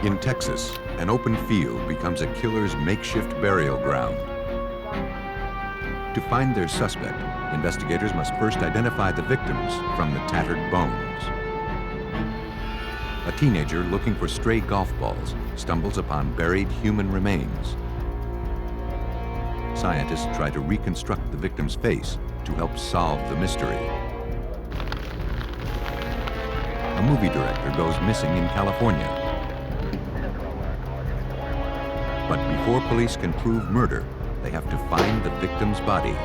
In Texas, an open field becomes a killer's makeshift burial ground. To find their suspect, investigators must first identify the victims from the tattered bones. A teenager looking for stray golf balls stumbles upon buried human remains. Scientists try to reconstruct the victim's face to help solve the mystery. A movie director goes missing in California. But before police can prove murder, they have to find the victim's body.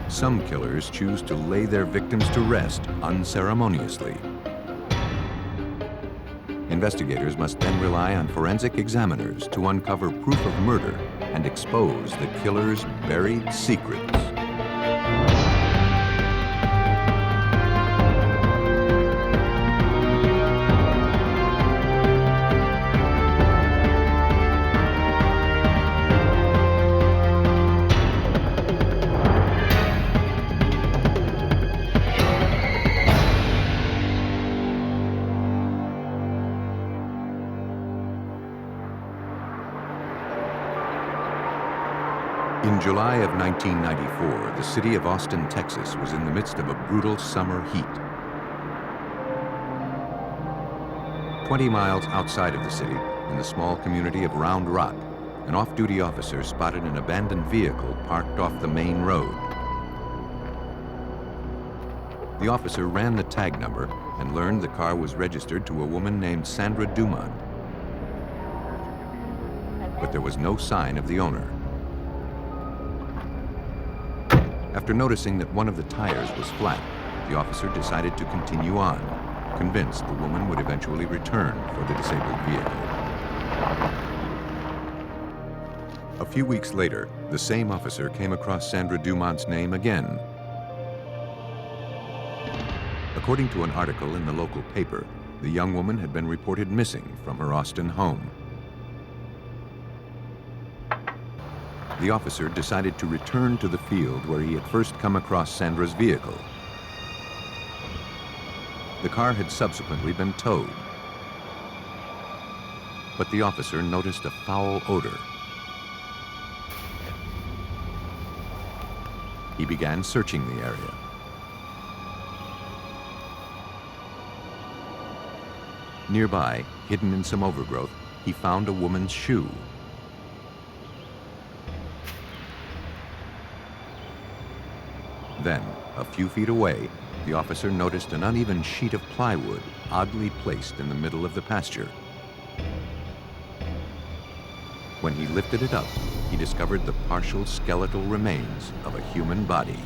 Some killers choose to lay their victims to rest unceremoniously. Investigators must then rely on forensic examiners to uncover proof of murder and expose the killer's buried secrets. In July of 1994, the city of Austin, Texas was in the midst of a brutal summer heat. 20 miles outside of the city, in the small community of Round Rock, an off-duty officer spotted an abandoned vehicle parked off the main road. The officer ran the tag number and learned the car was registered to a woman named Sandra Dumont. But there was no sign of the owner. After noticing that one of the tires was flat, the officer decided to continue on, convinced the woman would eventually return for the disabled vehicle. A few weeks later, the same officer came across Sandra Dumont's name again. According to an article in the local paper, the young woman had been reported missing from her Austin home. The officer decided to return to the field where he had first come across Sandra's vehicle. The car had subsequently been towed. But the officer noticed a foul odor. He began searching the area. Nearby, hidden in some overgrowth, he found a woman's shoe. Then, a few feet away, the officer noticed an uneven sheet of plywood oddly placed in the middle of the pasture. When he lifted it up, he discovered the partial skeletal remains of a human body.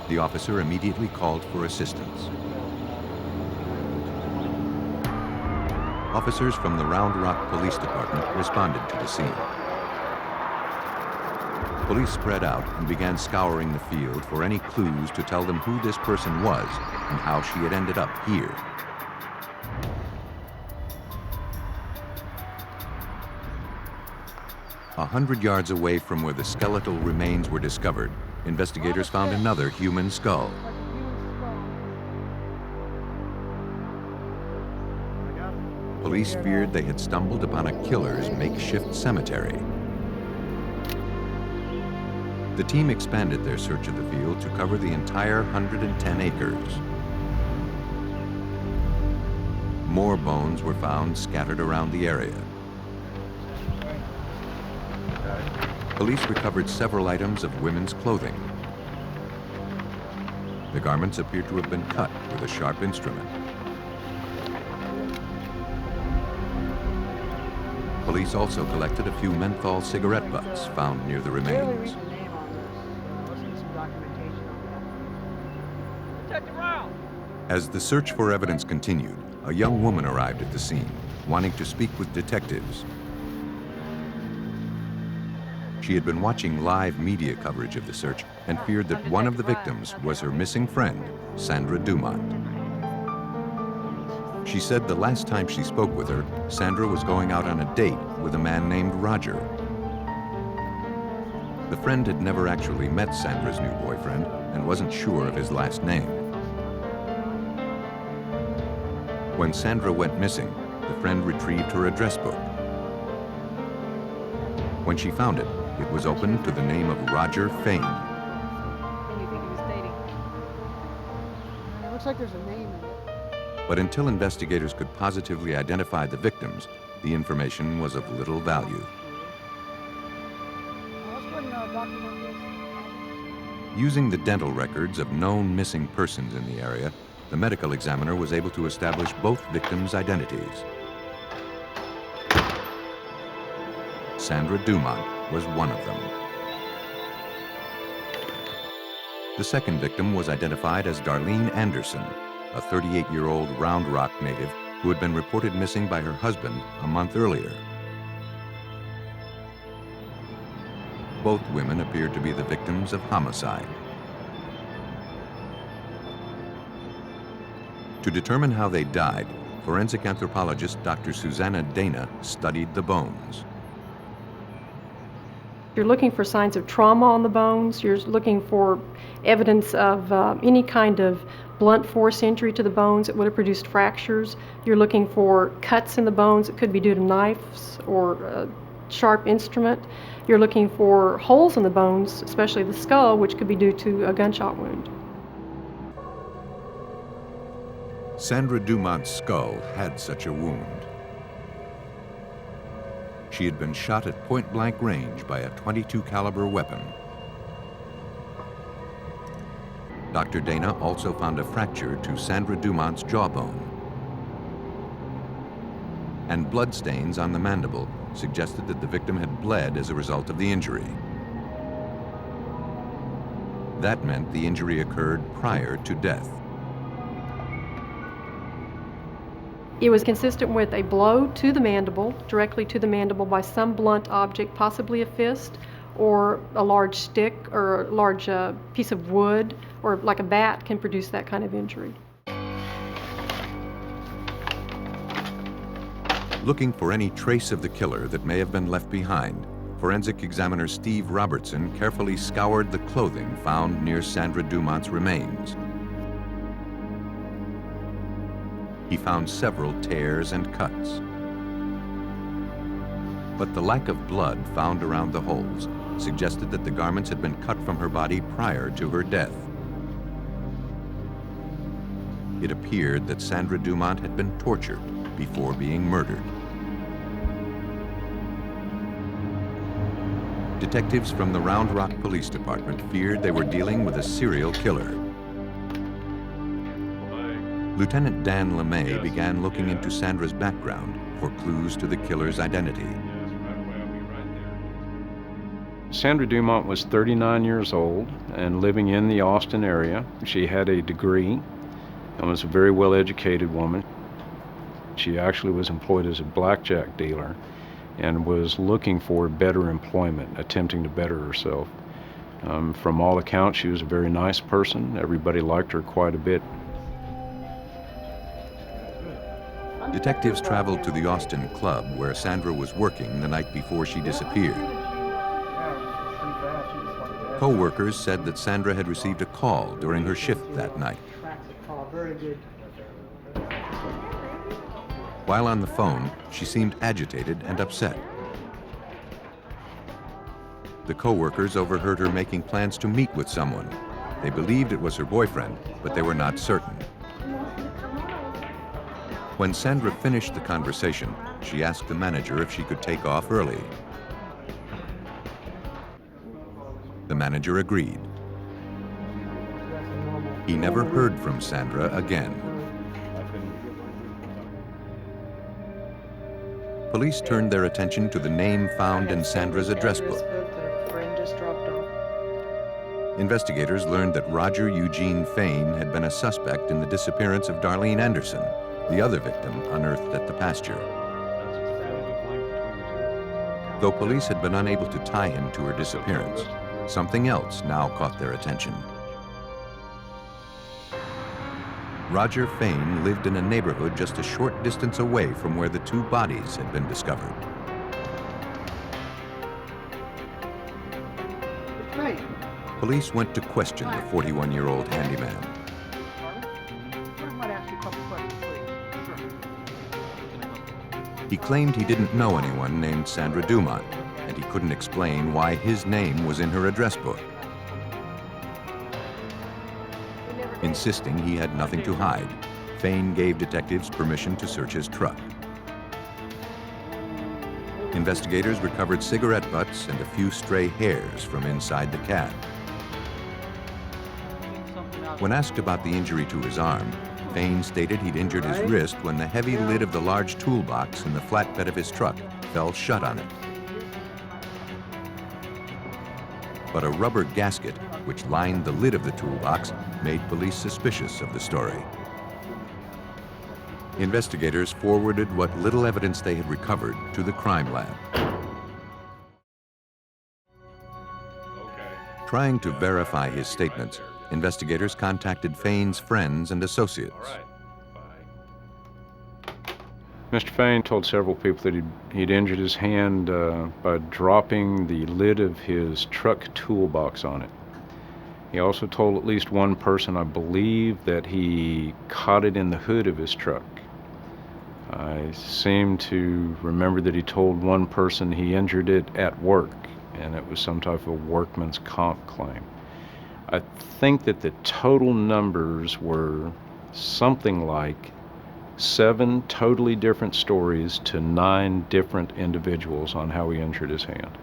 The officer immediately called for assistance. Officers from the Round Rock Police Department responded to the scene. Police spread out and began scouring the field for any clues to tell them who this person was and how she had ended up here. A 100 yards away from where the skeletal remains were discovered, investigators found another human skull. Police feared they had stumbled upon a killer's makeshift cemetery. The team expanded their search of the field to cover the entire 110 acres. More bones were found scattered around the area. Police recovered several items of women's clothing. The garments appeared to have been cut with a sharp instrument. Police also collected a few menthol cigarette butts found near the remains. As the search for evidence continued, a young woman arrived at the scene, wanting to speak with detectives. She had been watching live media coverage of the search and feared that one of the victims was her missing friend, Sandra Dumont. She said the last time she spoke with her, Sandra was going out on a date with a man named Roger. The friend had never actually met Sandra's new boyfriend and wasn't sure of his last name. When Sandra went missing, the friend retrieved her address book. When she found it, it was open to the name of Roger Fein. And you think he was dating? It looks like there's a name in it. But until investigators could positively identify the victims, the information was of little value. Let's go ahead and document this. Using the dental records of known missing persons in the area, the medical examiner was able to establish both victims' identities. Sandra Dumont was one of them. The second victim was identified as Darlene Anderson, a 38-year-old Round Rock native who had been reported missing by her husband a month earlier. Both women appeared to be the victims of homicide. To determine how they died, forensic anthropologist Dr. Susanna Dana studied the bones. You're looking for signs of trauma on the bones. You're looking for evidence of any kind of blunt force injury to the bones that would have produced fractures. You're looking for cuts in the bones that could be due to knives or a sharp instrument. You're looking for holes in the bones, especially the skull, which could be due to a gunshot wound. Sandra Dumont's skull had such a wound. She had been shot at point-blank range by a .22 caliber weapon. Dr. Dana also found a fracture to Sandra Dumont's jawbone. And bloodstains on the mandible suggested that the victim had bled as a result of the injury. That meant the injury occurred prior to death. It was consistent with a blow to the mandible, directly to the mandible by some blunt object, possibly a fist or a large stick or a large piece of wood, or like a bat can produce that kind of injury. Looking for any trace of the killer that may have been left behind, forensic examiner Steve Robertson carefully scoured the clothing found near Sandra Dumont's remains. He found several tears and cuts. But the lack of blood found around the holes suggested that the garments had been cut from her body prior to her death. It appeared that Sandra Dumont had been tortured before being murdered. Detectives from the Round Rock Police Department feared they were dealing with a serial killer. Lieutenant Dan LeMay began looking into Sandra's background for clues to the killer's identity. Sandra Dumont was 39 years old and living in the Austin area. She had a degree and was a very well-educated woman. She actually was employed as a blackjack dealer and was looking for better employment, attempting to better herself. From all accounts, she was a very nice person. Everybody liked her quite a bit. Detectives traveled to the Austin club where Sandra was working the night before she disappeared. Co-workers said that Sandra had received a call during her shift that night. While on the phone, she seemed agitated and upset. The co-workers overheard her making plans to meet with someone. They believed it was her boyfriend, but they were not certain. When Sandra finished the conversation, she asked the manager if she could take off early. The manager agreed. He never heard from Sandra again. Police turned their attention to the name found in Sandra's address book. Investigators learned that Roger Eugene Fein had been a suspect in the disappearance of Darlene Anderson, the other victim unearthed at the pasture. Though police had been unable to tie him to her disappearance, something else now caught their attention. Roger Fein lived in a neighborhood just a short distance away from where the two bodies had been discovered. Police went to question the 41-year-old handyman. I might ask you a couple questions, please. Sure. He claimed he didn't know anyone named Sandra Dumont, and he couldn't explain why his name was in her address book. Insisting he had nothing to hide, Fein gave detectives permission to search his truck. Investigators recovered cigarette butts and a few stray hairs from inside the cab. When asked about the injury to his arm, Fein stated he'd injured his wrist when the heavy lid of the large toolbox in the flatbed of his truck fell shut on it. But a rubber gasket, which lined the lid of the toolbox, made police suspicious of the story. Investigators forwarded what little evidence they had recovered to the crime lab. Trying to verify his statements, investigators contacted Fein's friends and associates. Mr. Fein told several people that he'd injured his hand by dropping the lid of his truck toolbox on it. He also told at least one person, I believe, that he caught it in the hood of his truck. I seem to remember that he told one person he injured it at work, and it was some type of workman's comp claim. I think that the total numbers were something like 7 totally different stories to 9 different individuals on how he injured his hand.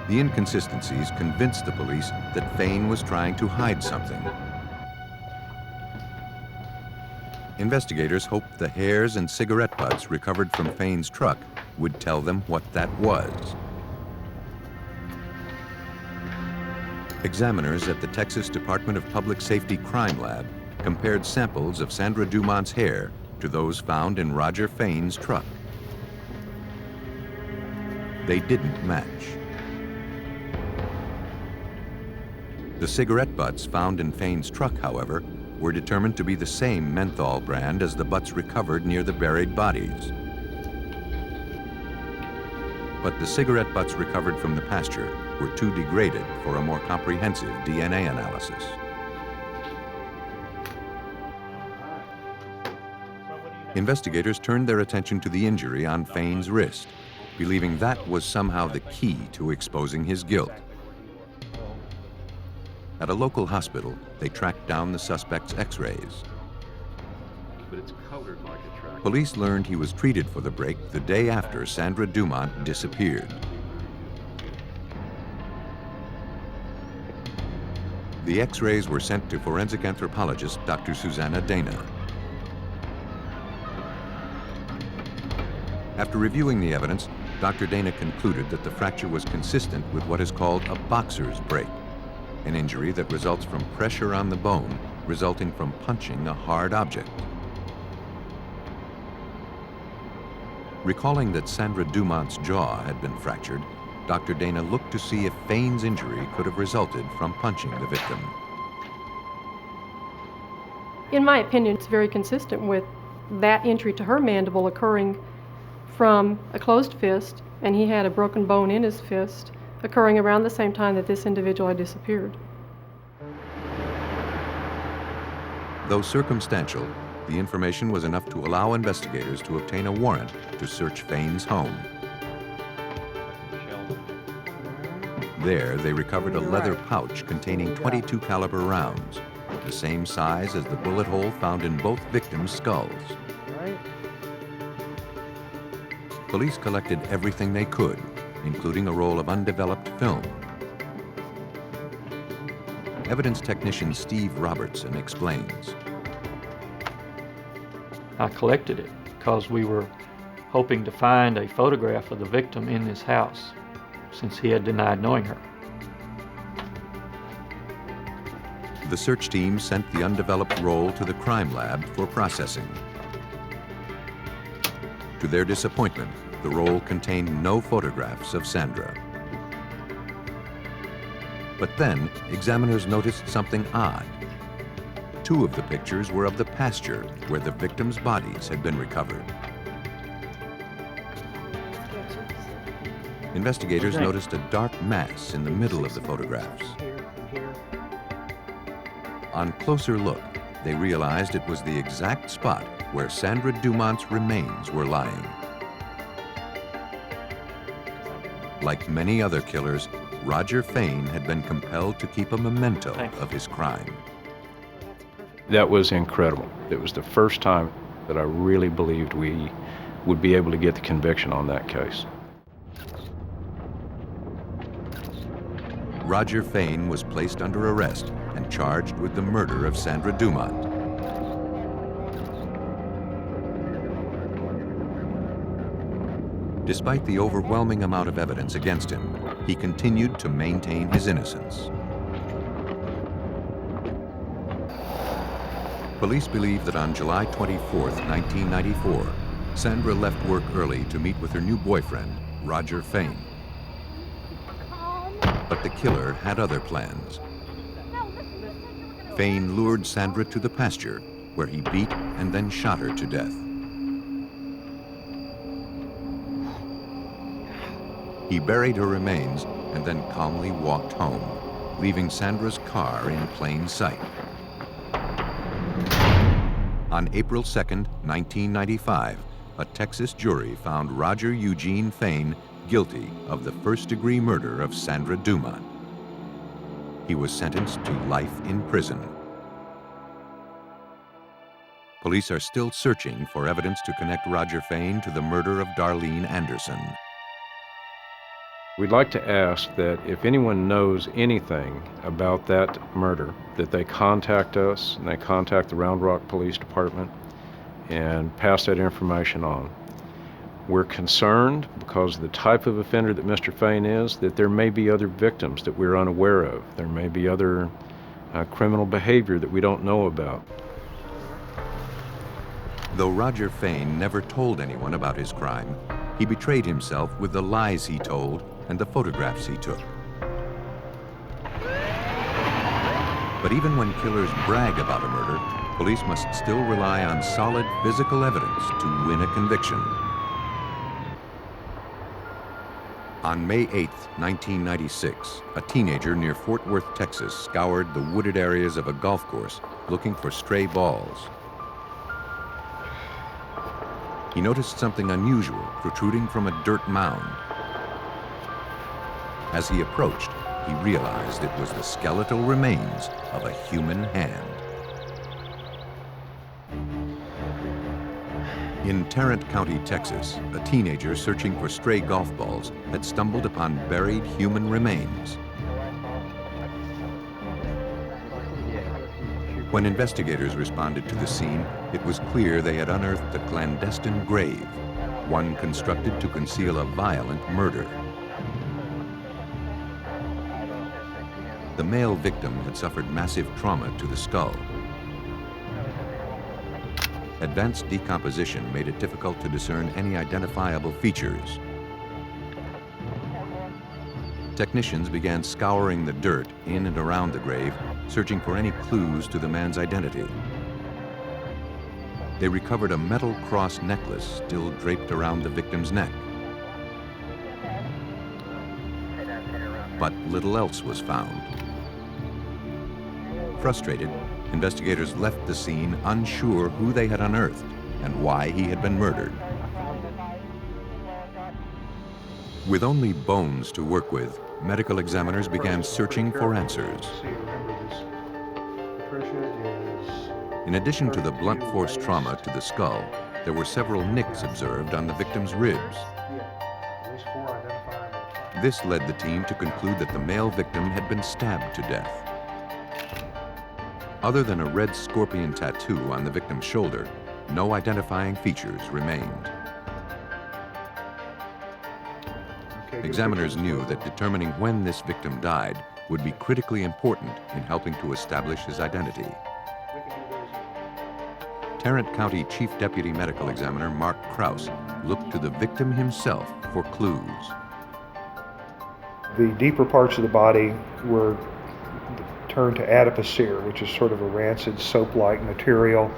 The inconsistencies convinced the police that Fein was trying to hide something. Investigators hoped the hairs and cigarette butts recovered from Fein's truck would tell them what that was. Examiners at the Texas Department of Public Safety Crime Lab compared samples of Sandra Dumont's hair to those found in Roger Fein's truck. They didn't match. The cigarette butts found in Fein's truck, however, were determined to be the same menthol brand as the butts recovered near the buried bodies. But the cigarette butts recovered from the pasture were too degraded for a more comprehensive DNA analysis. Investigators turned their attention to the injury on Fein's wrist, believing that was somehow the key to exposing his guilt. At a local hospital, they tracked down the suspect's x-rays. But it's colored like a track. Police learned he was treated for the break the day after Sandra Dumont disappeared. The x-rays were sent to forensic anthropologist Dr. Susanna Dana. After reviewing the evidence, Dr. Dana concluded that the fracture was consistent with what is called a boxer's break, an injury that results from pressure on the bone resulting from punching a hard object. Recalling that Sandra Dumont's jaw had been fractured, Dr. Dana looked to see if Fein's injury could have resulted from punching the victim. In my opinion, it's very consistent with that injury to her mandible occurring from a closed fist, and he had a broken bone in his fist, occurring around the same time that this individual had disappeared. Though circumstantial, the information was enough to allow investigators to obtain a warrant to search Fein's home. There, they recovered a leather pouch containing .22 caliber rounds, the same size as the bullet hole found in both victims' skulls. Police collected everything they could, including a roll of undeveloped film. Evidence technician Steve Robertson explains. I collected it because we were hoping to find a photograph of the victim in this house, since he had denied knowing her. The search team sent the undeveloped roll to the crime lab for processing. To their disappointment, the roll contained no photographs of Sandra. But then, examiners noticed something odd. 2 of the pictures were of the pasture where the victims' bodies had been recovered. Investigators noticed a dark mass in the middle of the photographs. On closer look, they realized it was the exact spot where Sandra Dumont's remains were lying. Like many other killers, Roger Fein had been compelled to keep a memento of his crime. That was incredible. It was the first time that I really believed we would be able to get the conviction on that case. Roger Fein was placed under arrest and charged with the murder of Sandra Dumont. Despite the overwhelming amount of evidence against him, he continued to maintain his innocence. Police believe that on July 24, 1994, Sandra left work early to meet with her new boyfriend, Roger Fein. But the killer had other plans. Fein lured Sandra to the pasture, where he beat and then shot her to death. He buried her remains and then calmly walked home, leaving Sandra's car in plain sight. On April 2, 1995, a Texas jury found Roger Eugene Fein guilty of the first-degree murder of Sandra Dumont. He was sentenced to life in prison. Police are still searching for evidence to connect Roger Fein to the murder of Darlene Anderson. We'd like to ask that if anyone knows anything about that murder, that they contact us and they contact the Round Rock Police Department and pass that information on. We're concerned because of the type of offender that Mr. Fein is, that there may be other victims that we're unaware of. There may be other criminal behavior that we don't know about. Though Roger Fein never told anyone about his crime, he betrayed himself with the lies he told and the photographs he took. But even when killers brag about a murder, police must still rely on solid physical evidence to win a conviction. On May 8, 1996, a teenager near Fort Worth, Texas, scoured the wooded areas of a golf course looking for stray balls. He noticed something unusual protruding from a dirt mound. As he approached, he realized it was the skeletal remains of a human hand. In Tarrant County, Texas, a teenager searching for stray golf balls had stumbled upon buried human remains. When investigators responded to the scene, it was clear they had unearthed a clandestine grave, one constructed to conceal a violent murder. The male victim had suffered massive trauma to the skull. Advanced decomposition made it difficult to discern any identifiable features. Technicians began scouring the dirt in and around the grave, searching for any clues to the man's identity. They recovered a metal cross necklace still draped around the victim's neck. But little else was found. Frustrated, investigators left the scene unsure who they had unearthed and why he had been murdered. With only bones to work with, medical examiners began searching for answers. In addition to the blunt force trauma to the skull, there were several nicks observed on the victim's ribs. This led the team to conclude that the male victim had been stabbed to death. Other than a red scorpion tattoo on the victim's shoulder, no identifying features remained. Examiners knew that determining when this victim died would be critically important in helping to establish his identity. Tarrant County Chief Deputy Medical Examiner Mark Krause looked to the victim himself for clues. The deeper parts of the body were turned to adipocere, which is sort of a rancid soap-like material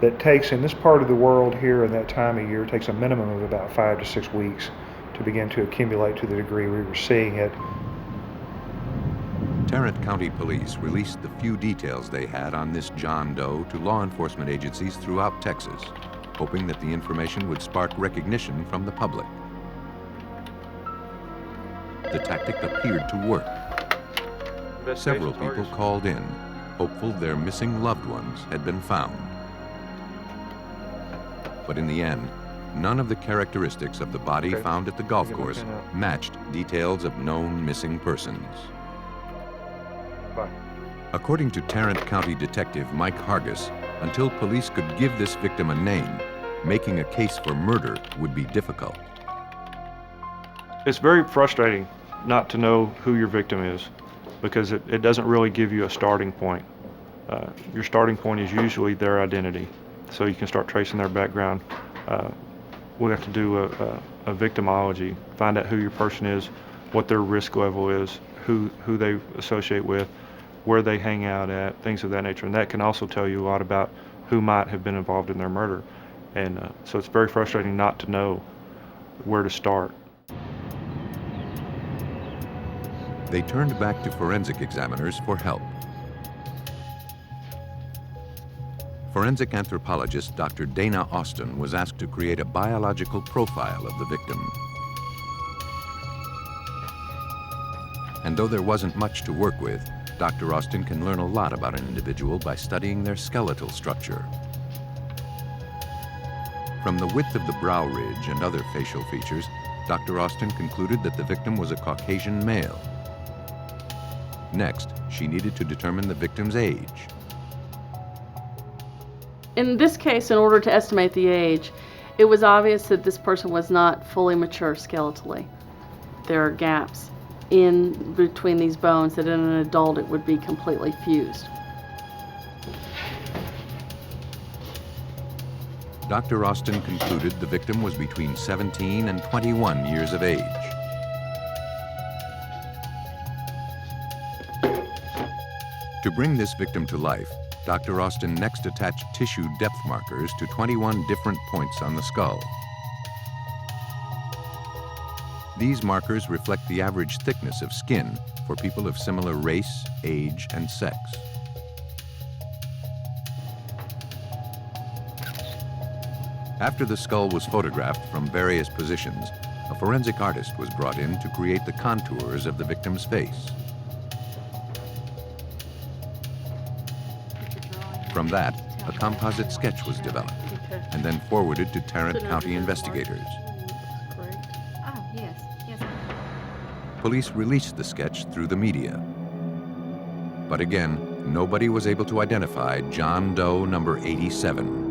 that takes, in this part of the world here in that time of year, takes a minimum of about 5 to 6 weeks to begin to accumulate to the degree we were seeing it. Tarrant County Police released the few details they had on this John Doe to law enforcement agencies throughout Texas. hoping that the information would spark recognition from the public. The tactic appeared to work. Several people called in, hopeful their missing loved ones had been found. But in the end, none of the characteristics of the body found at the golf course matched details of known missing persons. According to Tarrant County Detective Mike Hargis, until police could give this victim a name, making a case for murder would be difficult. It's very frustrating not to know who your victim is, because it doesn't really give you a starting point. Your starting point is usually their identity, so you can start tracing their background. We have to do a victimology, find out who your person is, what their risk level is, who they associate with, where they hang out at, things of that nature. And that can also tell you a lot about who might have been involved in their murder. And so it's very frustrating not to know where to start. They turned back to forensic examiners for help. Forensic anthropologist Dr. Dana Austin was asked to create a biological profile of the victim. And though there wasn't much to work with, Dr. Austin can learn a lot about an individual by studying their skeletal structure. From the width of the brow ridge and other facial features, Dr. Austin concluded that the victim was a Caucasian male. Next, she needed to determine the victim's age. In this case, in order to estimate the age, it was obvious that this person was not fully mature skeletally. There are gaps in between these bones that in an adult it would be completely fused. Dr. Austin concluded the victim was between 17 and 21 years of age. To bring this victim to life, Dr. Austin next attached tissue depth markers to 21 different points on the skull. These markers reflect the average thickness of skin for people of similar race, age, and sex. After the skull was photographed from various positions, a forensic artist was brought in to create the contours of the victim's face. From that, a composite sketch was developed and then forwarded to Tarrant County investigators. Oh, yes. Police released the sketch through the media. But again, nobody was able to identify John Doe number 87.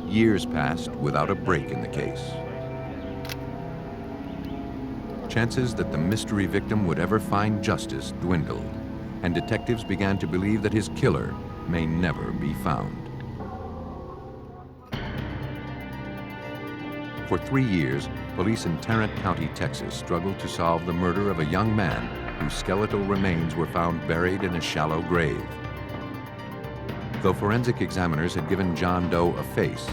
Years passed without a break in the case. Chances that the mystery victim would ever find justice dwindled, and detectives began to believe that his killer may never be found. For 3 years, police in Tarrant County, Texas struggled to solve the murder of a young man whose skeletal remains were found buried in a shallow grave. Though forensic examiners had given John Doe a face,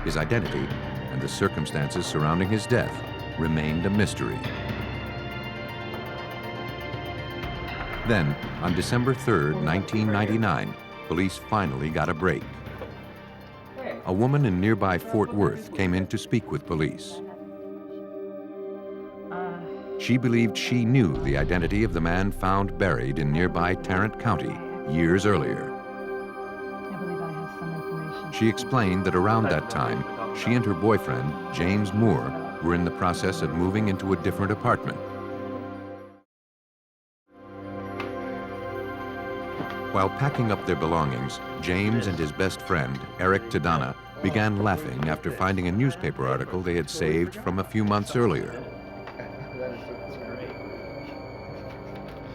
his identity and the circumstances surrounding his death remained a mystery. Then, on December 3rd, 1999, police finally got a break. A woman in nearby Fort Worth came in to speak with police. She believed she knew the identity of the man found buried in nearby Tarrant County years earlier. She explained that around that time, she and her boyfriend, James Moore, were in the process of moving into a different apartment. While packing up their belongings, James and his best friend, Eric Tedana, began laughing after finding a newspaper article they had saved from a few months earlier.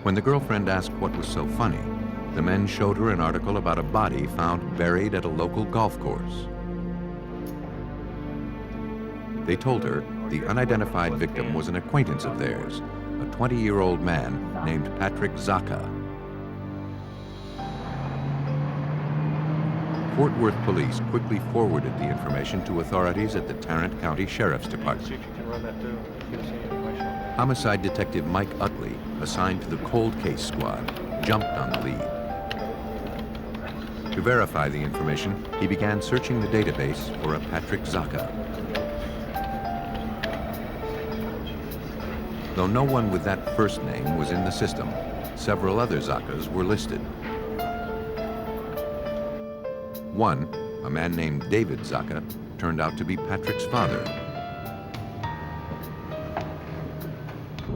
When the girlfriend asked what was so funny, the men showed her an article about a body found buried at a local golf course. They told her the unidentified victim was an acquaintance of theirs, a 20-year-old man named Patrick Sacha. Fort Worth police quickly forwarded the information to authorities at the Tarrant County Sheriff's Department. Homicide Detective Mike Utley, assigned to the cold case squad, jumped on the lead. To verify the information, he began searching the database for a Patrick Sacha. Though no one with that first name was in the system, several other Sachas were listed. One, a man named David Sacha, turned out to be Patrick's father.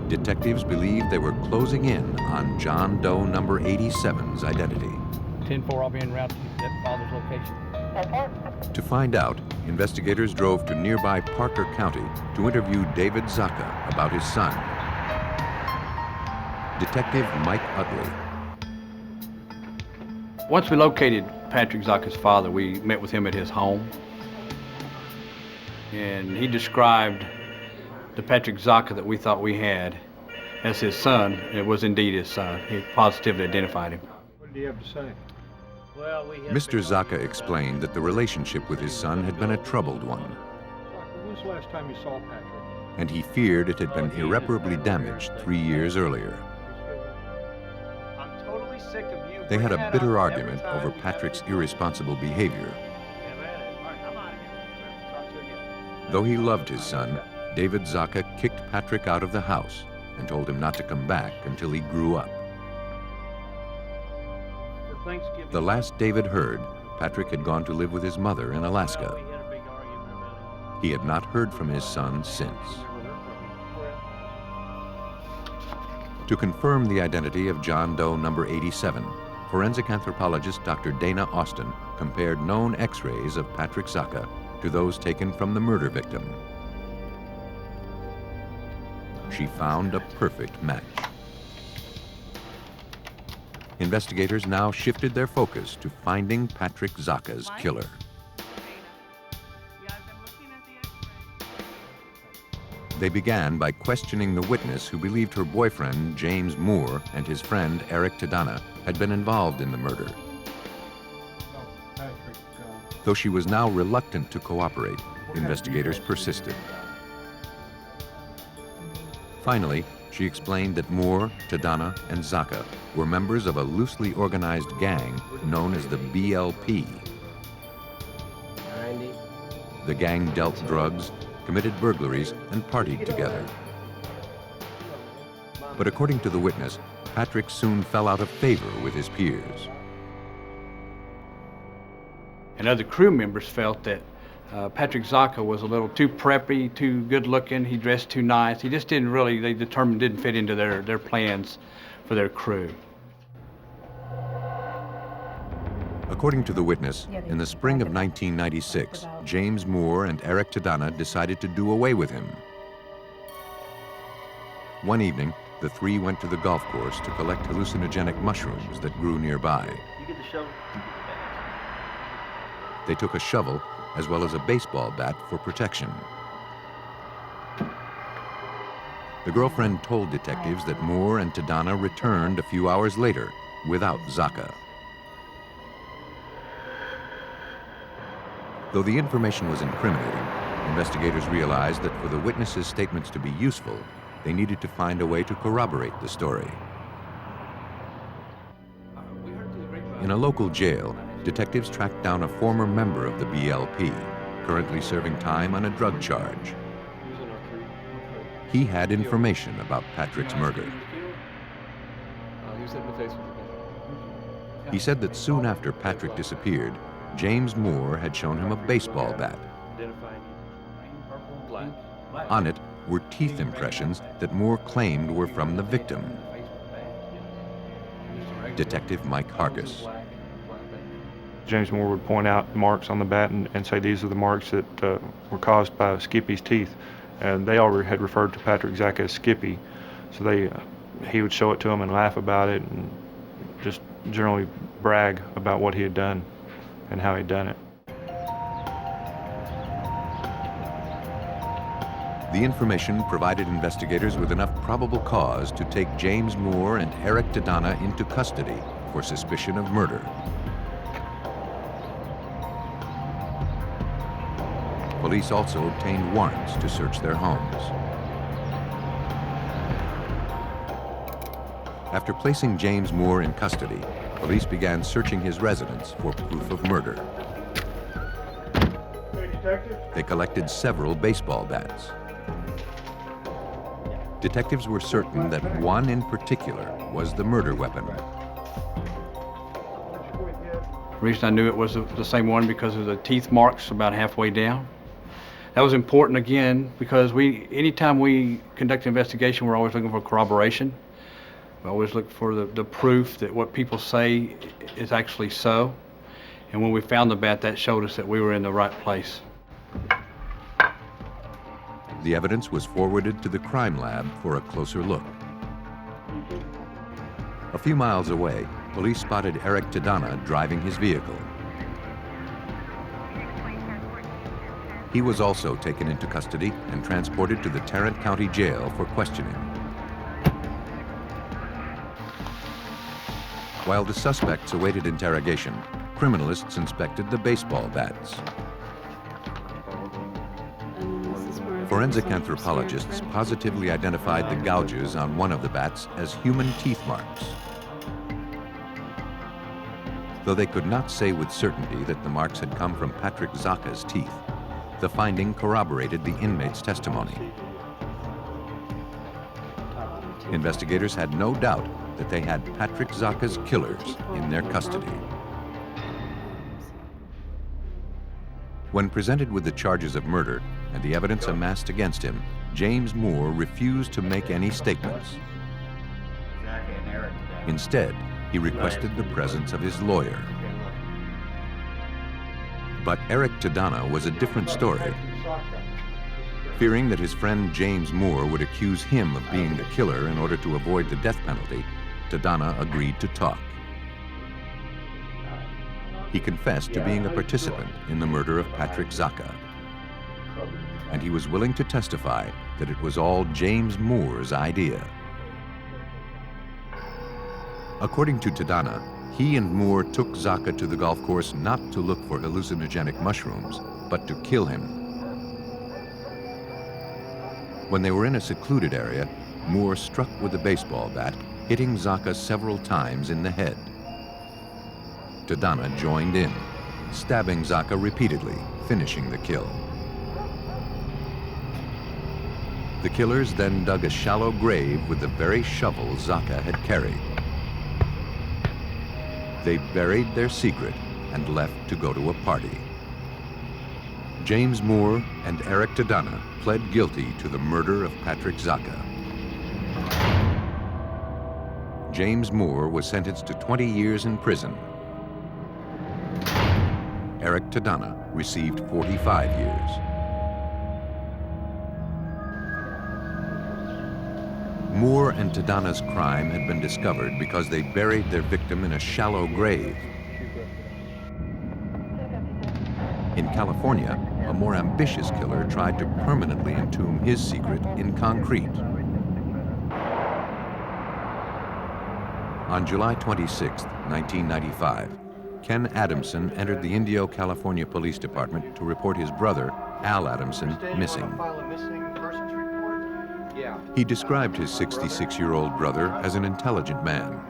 Detectives believed they were closing in on John Doe number 87's identity. 10-4, I'll be en route to that father's location. To find out, investigators drove to nearby Parker County to interview David Sacha about his son. Detective Mike Utley. Once we located Patrick Sacha's father, we met with him at his home. And he described the Patrick Sacha that we thought we had as his son. It was indeed his son. He positively identified him. What did he have to say? Mr. Sacha explained that the relationship with his son had been a troubled one, When was the last time you saw Patrick? and he feared it had been irreparably damaged 3 years earlier. I'm totally sick of you. They had a bringing bitter that up every argument time over you have Patrick's any- irresponsible behavior. Yeah, man. All right, I'm out of here. Talk to you again. Though he loved his son, David Sacha kicked Patrick out of the house and told him not to come back until he grew up. For Thanksgiving, The last David heard, Patrick had gone to live with his mother in Alaska. we had a big argument about He had not heard from his son since. To confirm the identity of John Doe number 87, forensic anthropologist Dr. Dana Austin compared known X-rays of Patrick Sacha to those taken from the murder victim. She found a perfect match. Investigators now shifted their focus to finding Patrick Sacha's killer. Yeah, I've been looking at the X-ray. They began by questioning the witness who believed her boyfriend, James Moore, and his friend, Eric Tedana, had been involved in the murder. Though she was now reluctant to cooperate, investigators persisted. Finally, she explained that Moore, Tedana, and Sacha were members of a loosely organized gang known as the BLP. The gang dealt drugs, committed burglaries, and partied together. But according to the witness, Patrick soon fell out of favor with his peers. And other crew members felt that Patrick Sacha was a little too preppy, too good looking. He dressed too nice. He just didn't really, they determined, didn't fit into their plans for their crew. According to the witness, in the spring of 1996, James Moore and Eric Tedana decided to do away with him. One evening, the three went to the golf course to collect hallucinogenic mushrooms that grew nearby. You get the shovel. They took a shovel as well as a baseball bat for protection. The girlfriend told detectives that Moore and Tedana returned a few hours later without Sacha. Though the information was incriminating, investigators realized that for the witnesses' statements to be useful, they needed to find a way to corroborate the story. In a local jail, detectives tracked down a former member of the BLP, currently serving time on a drug charge. He had information about Patrick's murder. He said that soon after Patrick disappeared, James Moore had shown him a baseball bat. On it were teeth impressions that Moore claimed were from the victim. Detective Mike Hargis. James Moore would point out marks on the bat and say these are the marks that were caused by Skippy's teeth. And they all had referred to Patrick Sacha as Skippy. So he would show it to them and laugh about it and just generally brag about what he had done and how he'd done it. The information provided investigators with enough probable cause to take James Moore and Eric Tedana into custody for suspicion of murder. Police also obtained warrants to search their homes. After placing James Moore in custody, police began searching his residence for proof of murder. They collected several baseball bats. Detectives were certain that one in particular was the murder weapon. The reason I knew it was the same one because of the teeth marks about halfway down. That was important again because anytime we conduct an investigation, we're always looking for corroboration. We always look for the proof that what people say is actually so. And when we found the bat, that showed us that we were in the right place. The evidence was forwarded to the crime lab for a closer look. A few miles away, police spotted Eric Tedana driving his vehicle. He was also taken into custody and transported to the Tarrant County Jail for questioning. While the suspects awaited interrogation, criminalists inspected the baseball bats. Forensic anthropologists positively identified the gouges on one of the bats as human teeth marks. Though they could not say with certainty that the marks had come from Patrick Sacha's teeth, the finding corroborated the inmate's testimony. Investigators had no doubt that they had Patrick Sacha's killers in their custody. When presented with the charges of murder and the evidence amassed against him, James Moore refused to make any statements. Instead, he requested the presence of his lawyer. But Eric Tedana was a different story. Fearing that his friend James Moore would accuse him of being the killer in order to avoid the death penalty, Tedana agreed to talk. He confessed to being a participant in the murder of Patrick Sacha, and he was willing to testify that it was all James Moore's idea. According to Tedana, he and Moore took Sacha to the golf course not to look for hallucinogenic mushrooms, but to kill him. When they were in a secluded area, Moore struck with a baseball bat, hitting Sacha several times in the head. Tedana joined in, stabbing Sacha repeatedly, finishing the kill. The killers then dug a shallow grave with the very shovel Sacha had carried. They buried their secret and left to go to a party. James Moore and Eric Tedana pled guilty to the murder of Patrick Sacha. James Moore was sentenced to 20 years in prison. Eric Tedana received 45 years. Moore and Tedana's crime had been discovered because they buried their victim in a shallow grave. In California, a more ambitious killer tried to permanently entomb his secret in concrete. On July 26, 1995, Ken Adamson entered the Indio, California Police Department to report his brother, Al Adamson, missing. He described his 66-year-old brother as an intelligent man.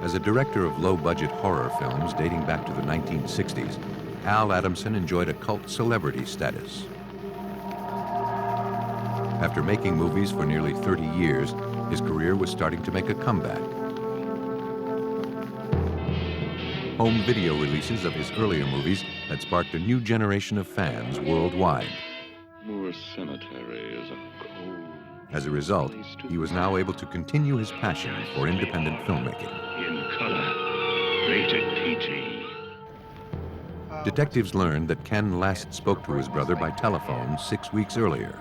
As a director of low-budget horror films dating back to the 1960s, Al Adamson enjoyed a cult celebrity status. After making movies for nearly 30 years, his career was starting to make a comeback. Home video releases of his earlier movies had sparked a new generation of fans worldwide. Moore Cemetery is a cold. As a result, he was now able to continue his passion for independent filmmaking. In color, rated PG. Detectives learned that Ken last spoke to his brother by telephone 6 weeks earlier.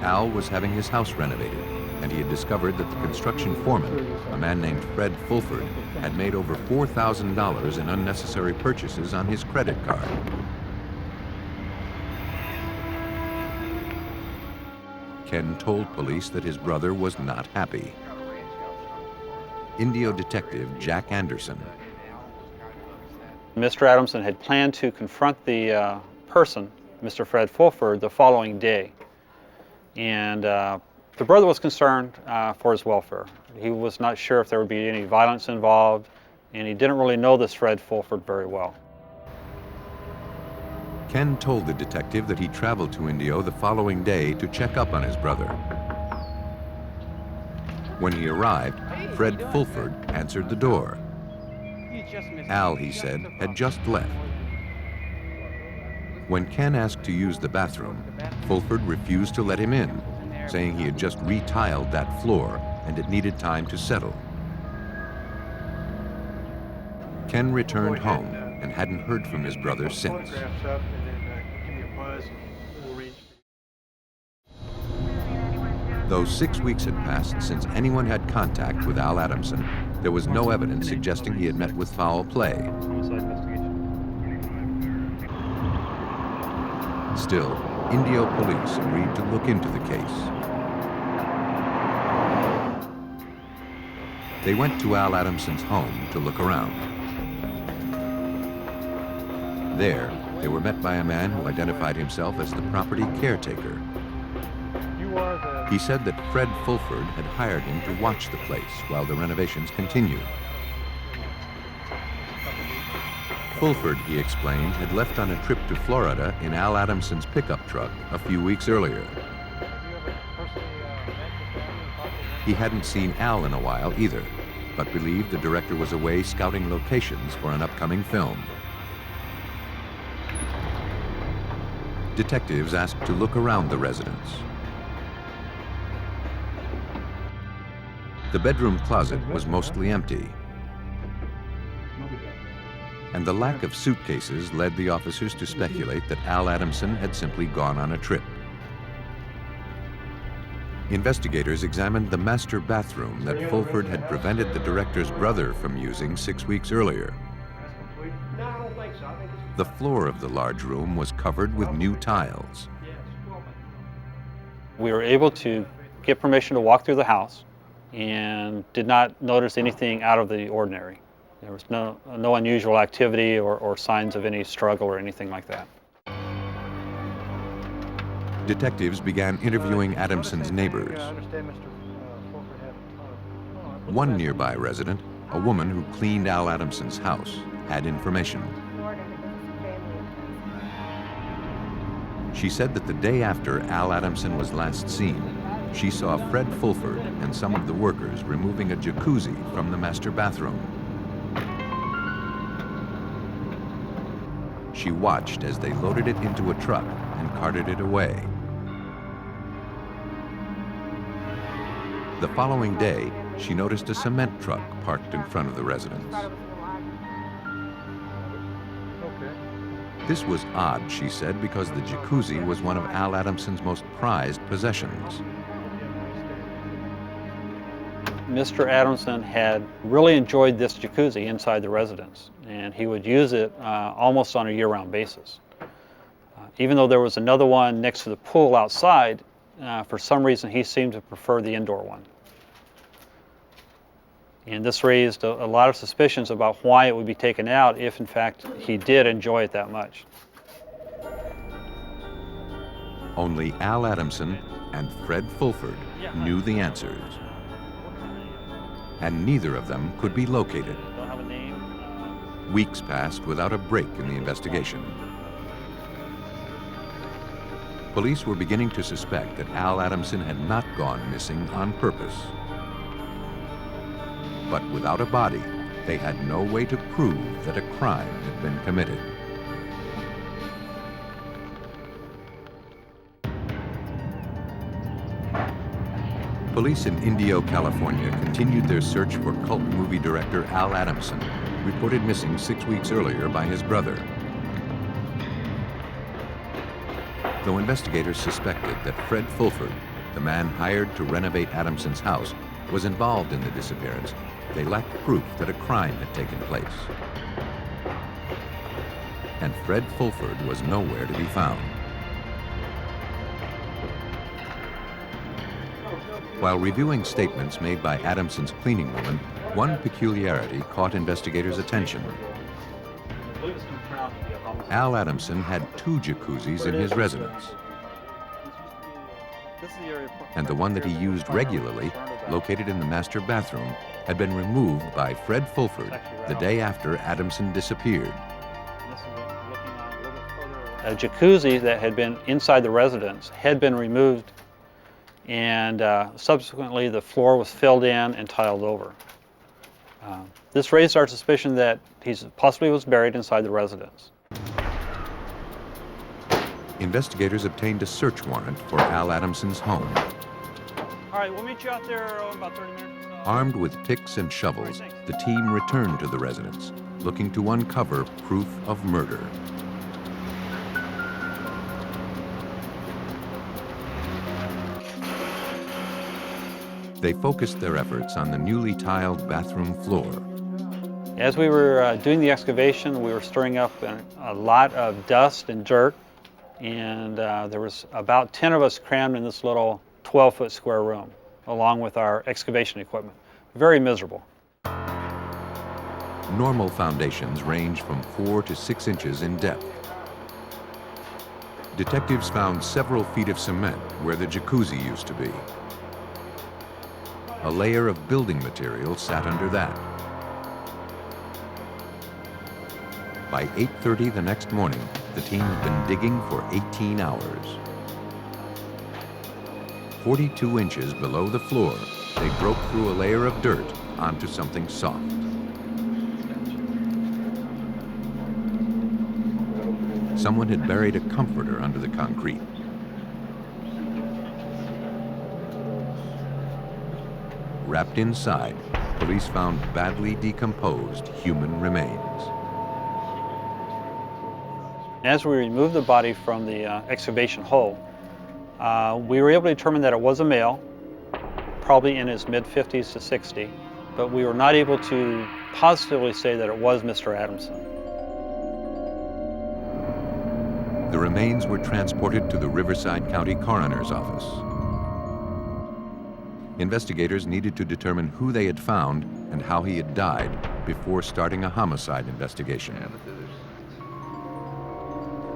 Al was having his house renovated, and he had discovered that the construction foreman, a man named Fred Fulford, had made over $4,000 in unnecessary purchases on his credit card. Ken told police that his brother was not happy. Indio detective Jack Anderson. Mr. Adamson had planned to confront the person, Mr. Fred Fulford, the following day. And The brother was concerned for his welfare. He was not sure if there would be any violence involved, and he didn't really know this Fred Fulford very well. Ken told the detective that he traveled to Indio the following day to check up on his brother. When he arrived, Fred Fulford answered the door. Al, he said, had just left. When Ken asked to use the bathroom, Fulford refused to let him in, saying he had just retiled that floor and it needed time to settle. Ken returned home and hadn't heard from his brother since. Though 6 weeks had passed since anyone had contact with Al Adamson, there was no evidence suggesting he had met with foul play. Still, Indio police agreed to look into the case. They went to Al Adamson's home to look around. There, they were met by a man who identified himself as the property caretaker. He said that Fred Fulford had hired him to watch the place while the renovations continued. Fulford, he explained, had left on a trip to Florida in Al Adamson's pickup truck a few weeks earlier. He hadn't seen Al in a while either, but believed the director was away scouting locations for an upcoming film. Detectives asked to look around the residence. The bedroom closet was mostly empty, and the lack of suitcases led the officers to speculate that Al Adamson had simply gone on a trip. Investigators examined the master bathroom that Fulford had prevented the director's brother from using 6 weeks earlier. The floor of the large room was covered with new tiles. We were able to get permission to walk through the house and did not notice anything out of the ordinary. There was no unusual activity or signs of any struggle or anything like that. Detectives began interviewing Adamson's neighbors. One nearby resident, a woman who cleaned Al Adamson's house, had information. She said that the day after Al Adamson was last seen, she saw Fred Fulford and some of the workers removing a jacuzzi from the master bathroom. She watched as they loaded it into a truck and carted it away. The following day, she noticed a cement truck parked in front of the residence. This was odd, she said, because the jacuzzi was one of Al Adamson's most prized possessions. Mr. Adamson had really enjoyed this jacuzzi inside the residence, and he would use it almost on a year-round basis. Even though there was another one next to the pool outside, for some reason he seemed to prefer the indoor one. And this raised a lot of suspicions about why it would be taken out if, in fact, he did enjoy it that much. Only Al Adamson and Fred Fulford knew the answers, and neither of them could be located. Weeks passed without a break in the investigation. Police were beginning to suspect that Al Adamson had not gone missing on purpose. But without a body, they had no way to prove that a crime had been committed. Police in Indio, California continued their search for cult movie director Al Adamson, reported missing 6 weeks earlier by his brother. Though investigators suspected that Fred Fulford, the man hired to renovate Adamson's house, was involved in the disappearance, they lacked proof that a crime had taken place. And Fred Fulford was nowhere to be found. While reviewing statements made by Adamson's cleaning woman, one peculiarity caught investigators' attention. Al Adamson had 2 jacuzzis in his residence. and the one that he used regularly, located in the master bathroom, had been removed by Fred Fulford the day after Adamson disappeared. A jacuzzi that had been inside the residence had been removed, and subsequently the floor was filled in and tiled over. This raised our suspicion that he possibly was buried inside the residence. Investigators obtained a search warrant for Al Adamson's home. All right, we'll meet you out there in about 30 minutes. Armed with picks and shovels, the team returned to the residence, looking to uncover proof of murder. They focused their efforts on the newly tiled bathroom floor. As we were doing the excavation, we were stirring up a lot of dust and dirt, and there was about 10 of us crammed in this little 12-foot square room, along with our excavation equipment. Very miserable. Normal foundations range from 4 to 6 inches in depth. Detectives found several feet of cement where the jacuzzi used to be. A layer of building material sat under that. By 8:30 the next morning, the team had been digging for 18 hours. 42 inches below the floor, they broke through a layer of dirt onto something soft. Someone had buried a comforter under the concrete. Wrapped inside, police found badly decomposed human remains. As we removed the body from the excavation hole, we were able to determine that it was a male, probably in his mid-50s to 60, but we were not able to positively say that it was Mr. Adamson. The remains were transported to the Riverside County Coroner's Office. Investigators needed to determine who they had found and how he had died before starting a homicide investigation.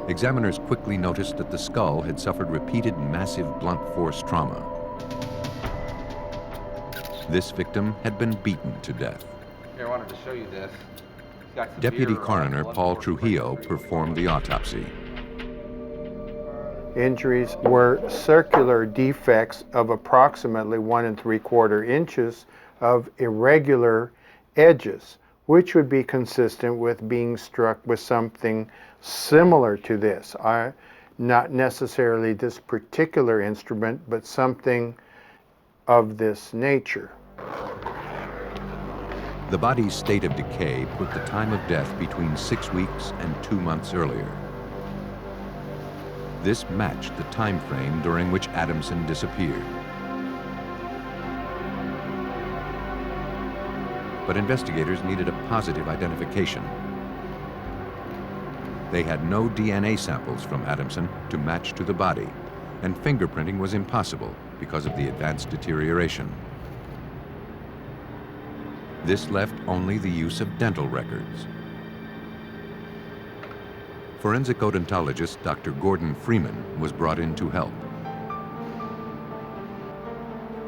Examiners quickly noticed that the skull had suffered repeated massive blunt force trauma. This victim had been beaten to death. Here, I wanted to show you this. Deputy Coroner Paul Trujillo performed the autopsy. Injuries were circular defects of approximately 1 3/4 inches of irregular edges, which would be consistent with being struck with something similar to this. Not necessarily this particular instrument, but something of this nature. The body's state of decay put the time of death between 6 weeks and 2 months earlier. This matched the time frame during which Adamson disappeared. But investigators needed a positive identification. They had no DNA samples from Adamson to match to the body, and fingerprinting was impossible because of the advanced deterioration. This left only the use of dental records. Forensic odontologist Dr. Gordon Freeman was brought in to help.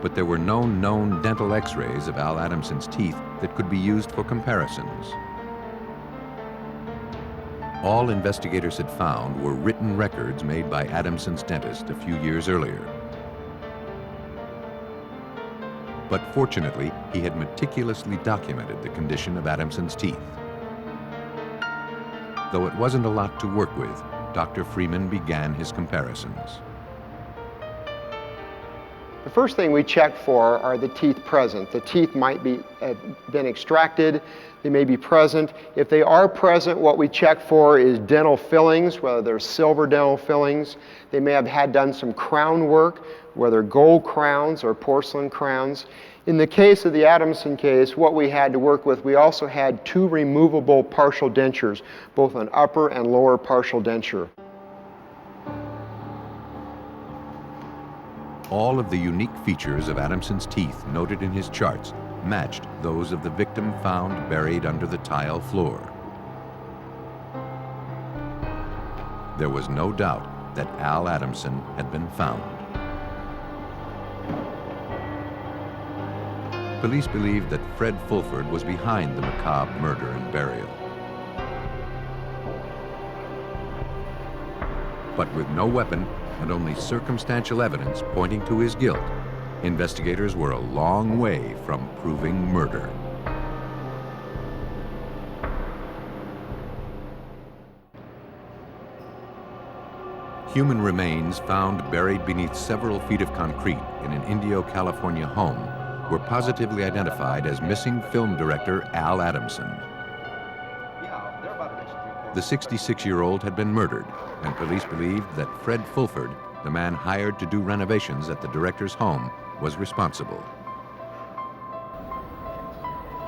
But there were no known dental x-rays of Al Adamson's teeth that could be used for comparisons. All investigators had found were written records made by Adamson's dentist a few years earlier. But fortunately, he had meticulously documented the condition of Adamson's teeth. Though it wasn't a lot to work with, Dr. Freeman began his comparisons. The first thing we check for are the teeth present. The teeth might be been extracted, they may be present. If they are present, what we check for is dental fillings, whether they're silver dental fillings. They may have had done some crown work, whether gold crowns or porcelain crowns. In the case of the Adamson case, what we had to work with, we also had 2 removable partial dentures, both an upper and lower partial denture. All of the unique features of Adamson's teeth noted in his charts matched those of the victim found buried under the tile floor. There was no doubt that Al Adamson had been found. Police believed that Fred Fulford was behind the macabre murder and burial. But with no weapon and only circumstantial evidence pointing to his guilt, investigators were a long way from proving murder. Human remains found buried beneath several feet of concrete in an Indio, California home were positively identified as missing film director Al Adamson. The 66-year-old had been murdered, and police believed that Fred Fulford, the man hired to do renovations at the director's home, was responsible.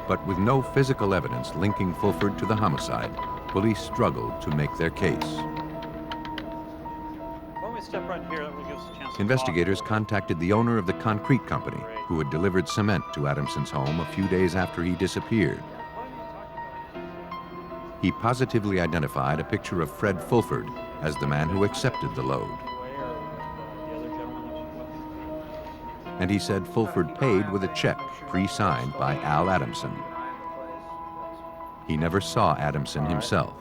But with no physical evidence linking Fulford to the homicide, police struggled to make their case. Step right here, that will give us a chance to Investigators contacted the owner of the concrete company who had delivered cement to Adamson's home a few days after he disappeared. He positively identified a picture of Fred Fulford as the man who accepted the load. And he said Fulford paid with a check pre-signed by Al Adamson. He never saw Adamson himself.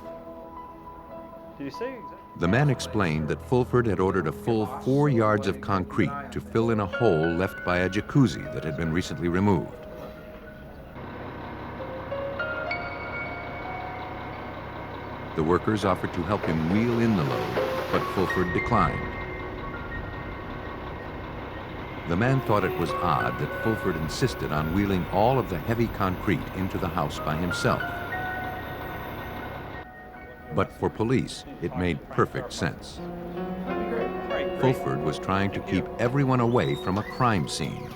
Did you say exactly? The man explained that Fulford had ordered a full 4 yards of concrete to fill in a hole left by a jacuzzi that had been recently removed. The workers offered to help him wheel in the load, but Fulford declined. The man thought it was odd that Fulford insisted on wheeling all of the heavy concrete into the house by himself. But for police, it made perfect sense. Fulford was trying to keep everyone away from a crime scene.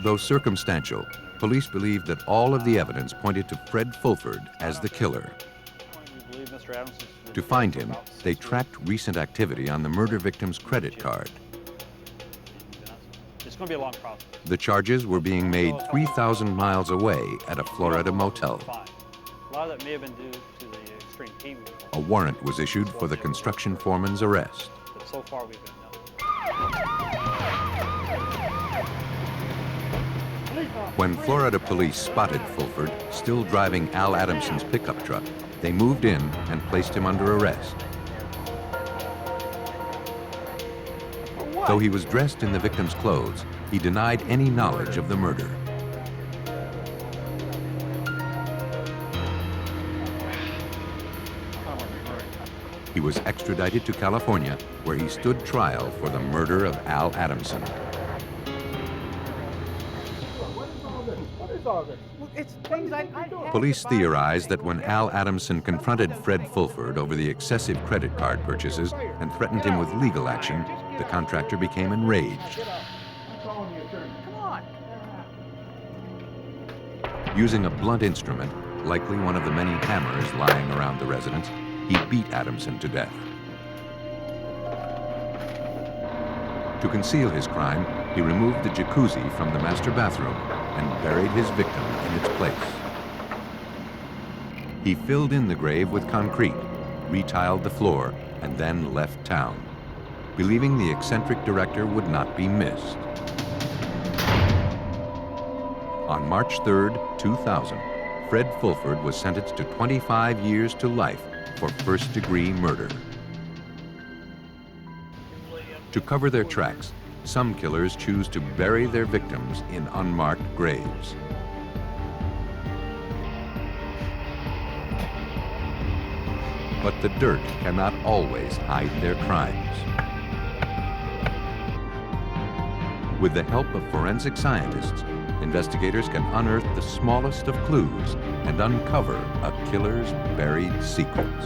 Though circumstantial, police believed that all of the evidence pointed to Fred Fulford as the killer. To find him, they tracked recent activity on the murder victim's credit card. It's going to be a long process. The charges were being made 3,000 miles away at a Florida motel. A lot of that may have been due to the extreme heat. A warrant was issued for the construction foreman's arrest. But so far we've got nothing. When Florida police spotted Fulford still driving Al Adamson's pickup truck, they moved in and placed him under arrest. Though he was dressed in the victim's clothes, he denied any knowledge of the murder. He was extradited to California, where he stood trial for the murder of Al Adamson. What is all this? Look, it's things I Police theorized that when Al Adamson confronted Fred Fulford over the excessive credit card purchases and threatened him with legal action, the contractor became enraged. Using a blunt instrument, likely one of the many hammers lying around the residence, he beat Adamson to death. To conceal his crime, he removed the jacuzzi from the master bathroom and buried his victim in its place. He filled in the grave with concrete, retiled the floor, and then left town, believing the eccentric director would not be missed. On March 3rd, 2000, Fred Fulford was sentenced to 25 years to life for first-degree murder. To cover their tracks, some killers choose to bury their victims in unmarked graves. But the dirt cannot always hide their crimes. With the help of forensic scientists, investigators can unearth the smallest of clues and uncover a killer's buried secrets.